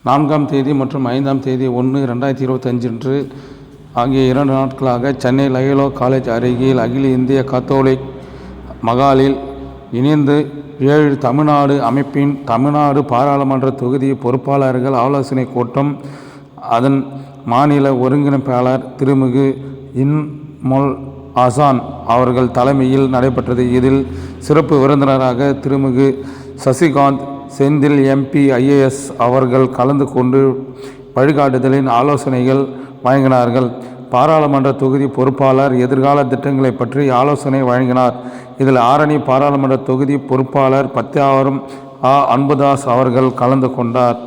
4ஆம் தேதி மற்றும் 5ஆம் தேதி 1/2025 ஆகிய 2 நாட்களாக சென்னை லயோலா காலேஜ் அருகில் அகில இந்திய கத்தோலிக் மகாலில் இணைந்து 7 தமிழ்நாடு அமைப்பின் தமிழ்நாடு பாராளுமன்ற தொகுதி பொறுப்பாளர்கள் ஆலோசனை கூட்டம் அதன் மாநில ஒருங்கிணைப்பாளர் திருமிகு இன்முல் ஆசான் அவர்கள் தலைமையில் நடைபெற்றது. இதில் சிறப்பு விருந்தினராக திருமிகு சசிகாந்த் செந்தில் MP IAS அவர்கள் கலந்து கொண்டு வழிகாட்டுதலின் ஆலோசனைகள் வழங்கினார்கள். பாராளுமன்ற தொகுதி பொறுப்பாளர் எதிர்கால திட்டங்களை பற்றி ஆலோசனை வழங்கினார். இதில் ஆரணி பாராளுமன்ற தொகுதி பொறுப்பாளர் பத்தியாவரம் அன்புதாஸ் அவர்கள் கலந்து கொண்டார்.